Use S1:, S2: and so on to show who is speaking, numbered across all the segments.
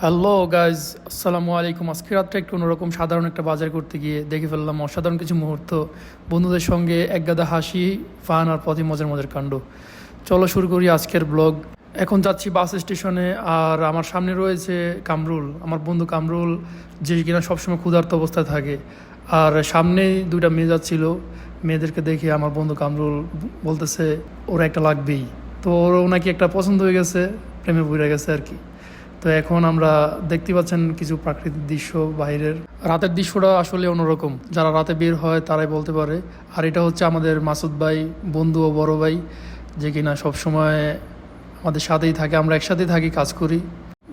S1: Hello guys, আসসালামু আলাইকুম। আজকে রাত্রে একটু অন্যরকম সাধারণ একটা বাজার করতে গিয়ে দেখে ফেললাম অসাধারণ কিছু মুহূর্ত, বন্ধুদের সঙ্গে একগাদা হাসি, ফান আর প্রতি মজার মজার কাণ্ড। চলো শুরু করি আজকের ব্লগ। এখন যাচ্ছি বাস স্টেশনে, আর আমার সামনে রয়েছে কামরুল, আমার বন্ধু কামরুল, যে কিনা সবসময় ক্ষুধার্ত অবস্থায় থাকে। আর সামনেই দুইটা মেয়ে যাচ্ছিল, মেয়েদেরকে দেখে আমার বন্ধু কামরুল বলতেছে ওরা একটা লাগবেই। তো ওর নাকি একটা পছন্দ হয়ে গেছে, প্রেমে পড়ে গেছে আর কি। তো এখন আমরা দেখতে পাচ্ছেন কিছু প্রাকৃতিক দৃশ্য বাইরের। রাতের দৃশ্যটা আসলে অন্যরকম, যারা রাতে বের হয় তারাই বলতে পারে। আর এটা হচ্ছে আমাদের মাসুদ ভাই, বন্ধু ও বড় ভাই, যে কিনা সবসময় আমাদের সাথেই থাকে, আমরা একসাথেই থাকি, কাজ করি।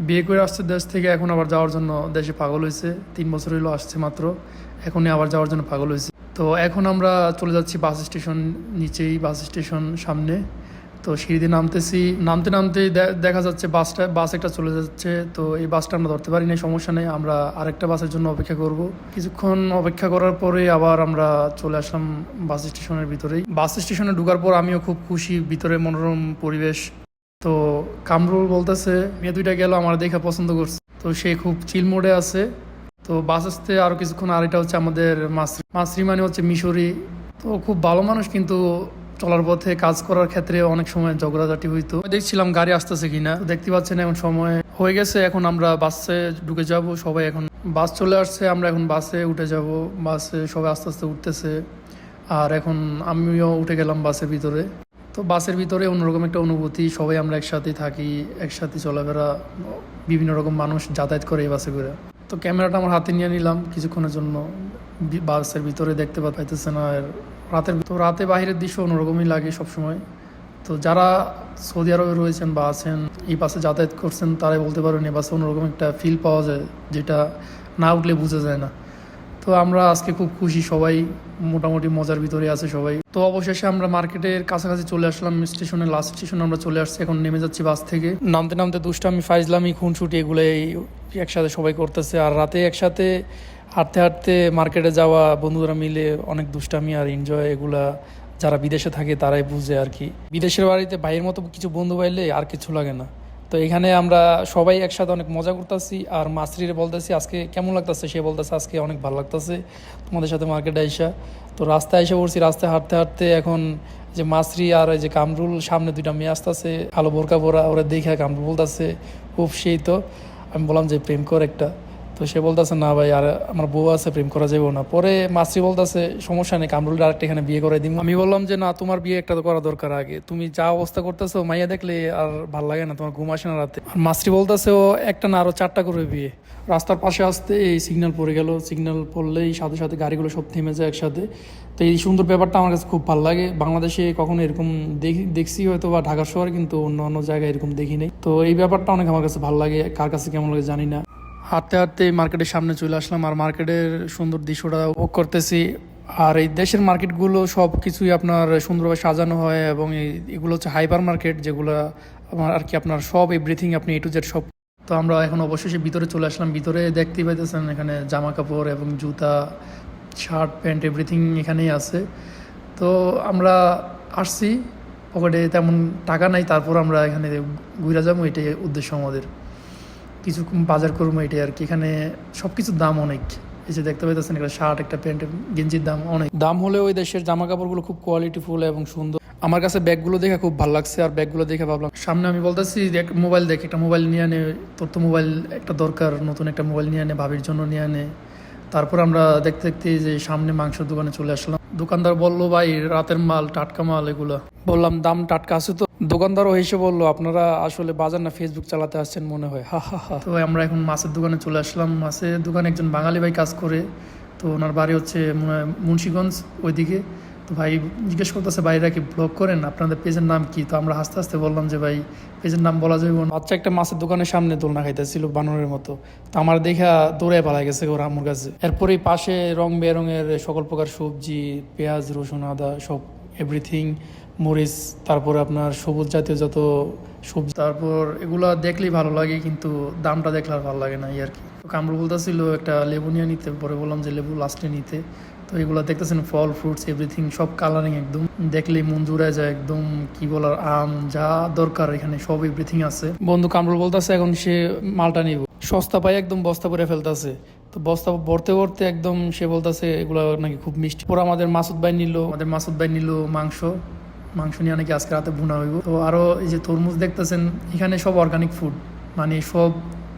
S1: বিয়ে করে আসছে দেশ থেকে, এখন আবার যাওয়ার জন্য দেশে পাগল হয়েছে। 3 বছর হইলো আসছে মাত্র, এখনই আবার যাওয়ার জন্য পাগল হয়েছে। তো এখন আমরা চলে যাচ্ছি বাস স্টেশন, নিচেই বাস স্টেশন সামনে। তো সিঁড়ি দিয়ে নামতেছি, নামতে নামতেই দেখা যাচ্ছে বাস একটা চলে যাচ্ছে। তো এই বাসটা আমরা ধরতে পারি না, সমস্যা নেই, আমরা আরেকটা বাসের জন্য অপেক্ষা করব। কিছুক্ষণ অপেক্ষা করার পরে আবার আমরা চলে আসলাম বাস স্টেশনের ভিতরেই। বাস স্টেশনে ঢোকার পর আমিও খুব খুশি, ভিতরে মনোরম পরিবেশ। তো কামরুল বলতেছে মেয়ে দুইটা গেল, আমার দেখা পছন্দ করছে, তো সে খুব চিল মোডে আছে। তো বাস আসতে আরো কিছুক্ষণ, আর এটা হচ্ছে আমাদের মাসরি। মাসরি মানে হচ্ছে মিশরি। তো খুব ভালো মানুষ, কিন্তু চলার পথে কাজ করার ক্ষেত্রে অনেক সময় ঝগড়াঝাটি হইতো। দেখছিলাম গাড়ি আসতেছে কিনা, দেখতে পাচ্ছেন এখন সময় হয়ে গেছে, এখন আমরা বাসে ঢুকে যাব সবাই। এখন বাস চলে আসছে, আমরা এখন বাসে উঠে যাব। বাসে সবাই আস্তে আস্তে উঠতেছে, আর এখন আমিও উঠে গেলাম বাসের ভিতরে। তো বাসের ভিতরে অন্যরকম একটা অনুভূতি, সবাই আমরা একসাথে থাকি, একসাথে চলাফেরা, বিভিন্ন রকম মানুষ যাতায়াত করে এই বাসে করে। তো ক্যামেরাটা আমার হাতে নিয়ে নিলাম কিছুক্ষণের জন্য, বাসের ভিতরে দেখতে পাইতেছে না। আর রাতে বাহিরের দৃশ্য অন্যরকমই লাগে সবসময়। তো যারা সৌদি আরবে রয়েছেন বা আছেন, এই বাসে যাতায়াত করছেন, তারাই বলতে পারেন এই বাসে অন্যরকম একটা ফিল পাওয়া যায়, যেটা না উঠলে বোঝা যায় না। তো আমরা আজকে খুব খুশি, সবাই মোটামুটি মজার ভিতরে আছে সবাই। তো অবশেষে আমরা মার্কেটের কাছাকাছি চলে আসলাম, স্টেশনে, লাস্ট স্টেশনে আমরা চলে আসছি। এখন নেমে যাচ্ছি বাস থেকে। নামতে নামতে দুষ্টামি, ফাইজলামি, খুনসুটি এগুলোই একসাথে সবাই করতেছে। আর রাতে একসাথে হাঁটতে হাঁটতে মার্কেটে যাওয়া, বন্ধুরা মিলে অনেক দুষ্টামি আর এনজয়, এগুলা যারা বিদেশে থাকে তারাই বুঝে আর কি। বিদেশের বাড়িতে ভাইয়ের মতো কিছু বন্ধু পাইলে আর কিছু লাগে না। তো এখানে আমরা সবাই একসাথে অনেক মজা করতেছি। আর মাসরিরে বলতেছি আজকে কেমন লাগতেছে, সে বলতেছে আজকে অনেক ভালো লাগতেছে তোমাদের সাথে মার্কেটে আইসা। তো রাস্তায় এসে পড়ছি, রাস্তায় হাঁটতে হাঁটতে এখন যে মাসরি আর এই যে কামরুল, সামনে দুইটা মেয়ে আসতেছে কালো বোরকা পরা, ওরা দেখে কামরুল বলতেছে খুব সেই। তো আমি বললাম যে প্রেম কর একটা। তো সে বলতেছে না ভাই, আর আমার বউ আছে, প্রেম করা যাবে না। পরে মাসি বলতেছে সমস্যা নেই, কামরুল আরেকটা এখানে বিয়ে করে দিব। আমি বললাম যে না, তোমার বিয়ে একটা তো করা দরকার আগে, তুমি যা অবস্থা করতেছো মাইয়া দেখলে আর ভাল লাগে না, তোমার ঘুম আসে না রাতে। আর মাসি বলতেছে ও একটা না আরো 4টা করে বিয়ে। রাস্তার পাশে আসতে এই সিগন্যাল পড়ে গেল, সিগন্যাল পড়লেই সাথে সাথে গাড়িগুলো সব থেমে যায় একসাথে। তো এই সুন্দর ব্যাপারটা আমার কাছে খুব ভালো লাগে। বাংলাদেশে কখনো এরকম দেখছি হয়তো, বা ঢাকার শহরে, কিন্তু অন্য অন্য জায়গায় এরকম দেখি নাই। তো এই ব্যাপারটা অনেক আমার কাছে ভালো লাগে, কার কাছে কেমন লাগে জানি না। হাঁটতে হাঁটতে মার্কেটের সামনে চলে আসলাম, আর মার্কেটের সুন্দর দৃশ্যটা উপভোগ করতেছি। আর এই দেশের মার্কেটগুলো সব কিছুই আপনার সুন্দরভাবে সাজানো হয়, এবং এগুলো হচ্ছে হাইপার মার্কেট, যেগুলো আমার আর কি আপনার সব এভরিথিং আপনি A to Z সব। তো আমরা এখন অবশেষে ভিতরে চলে আসলাম। ভিতরে দেখতেই পাইতেছেন এখানে জামা কাপড় এবং জুতা, শার্ট, প্যান্ট এভরিথিং এখানেই আছে। তো আমরা আসছি, পকেটে তেমন টাকা নাই, তারপর আমরা এখানে ঘুরে যাবো, এটাই উদ্দেশ্য আমাদের। কিছু বাজার করবো এটাই আর কি। এখানে সব কিছুর দাম অনেক, এই যে দেখতে পাইতেছেন একটা শার্ট, একটা প্যান্ট, গেঞ্জির দাম অনেক দাম হলেও ওই দেশের জামা কাপড়গুলো খুব কোয়ালিটিফুল এবং সুন্দর। আমার কাছে ব্যাগগুলো দেখে খুব ভালো লাগছে, আর ব্যাগগুলো দেখে ভাবলাম সামনে আমি বলতেছি মোবাইল দেখে, একটা মোবাইল নিয়ে আনে, তোর তো মোবাইল একটা দরকার, নতুন একটা মোবাইল নিয়ে আনে, ভাবির জন্য নিয়ে আনে। তারপর আমরা দেখতে দেখতে যে সামনে মাংসের দোকানে চলে আসলাম। দোকানদার বললো ভাই রাতের মাল, টাটকা মাল এগুলা। বললাম দাম টাটকা আছে তো? দোকানদারও হেসে বললো আপনারা আসলে বাজার না ফেসবুক চালাতে আসছেন মনে হয়, হা হা হা। তো আমরা এখন মাছের দোকানে চলে আসলাম। মাছের দোকানে একজন বাঙালি ভাই কাজ করে, তো ওনার বাড়ি হচ্ছে মুন্সিগঞ্জ ওইদিকে। তো ভাই জিজ্ঞেস করতেছে ভাইরা কি ব্লগ করেন, আপনাদের পেজের নাম কি? তো আমরা হাসতে হাসতে বললাম যে ভাই পেজের নাম বলা যাবে না। বাচ্চা একটা মাছের দোকানের সামনে দোলনা খাইতেছিল বানরের মতো, তো আমার দেখা দৌড়ে পালা গেছে ওর আম্মুর কাছে। এরপরেই পাশে রং বেরঙের সকল প্রকার সবজি, পেঁয়াজ, রসুন, আদা সব এভরিথিং, মরিচ, তারপরে আপনার সবুজ জাতীয় যত সবজি, তারপর এগুলা দেখলেই ভালো লাগে, কিন্তু দামটা দেখলে আর ভালো লাগে না এই আর কি। তো কামরু বলতেছিল একটা লেবু নিয়ে নিতে, পরে বললাম যে লেবু লাস্টে নিতে। তো এগুলো দেখতেছেন ফল, ফ্রুটস এভরিথিং সব কালারিং, একদম দেখলেই মন জুড়ে যায় একদম। কি বলার, আম যা দরকার এখানে সব এভরিথিং আছে। বন্ধু কামরুল বলতেছে এখন সে মালটা নিব, সস্তা পাই একদম বস্তা করে ফেলতেছে। তো বস্তা ভরতে ভরতে একদম সে বলতেছে এগুলো নাকি খুব মিষ্টি। পরে আমাদের মাসুদ ভাই নিল মাংস। মাংস নিয়ে নাকি আজকে রাতে ভুনা হইব। তো আরও এই যে তরমুজ দেখতেছেন, এখানে সব অর্গানিক ফুড, মানে সব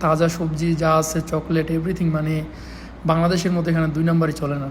S1: তাজা সবজি যা আছে, চকলেট, এভরিথিং, মানে বাংলাদেশের মতো এখানে দুই নম্বরই চলে না।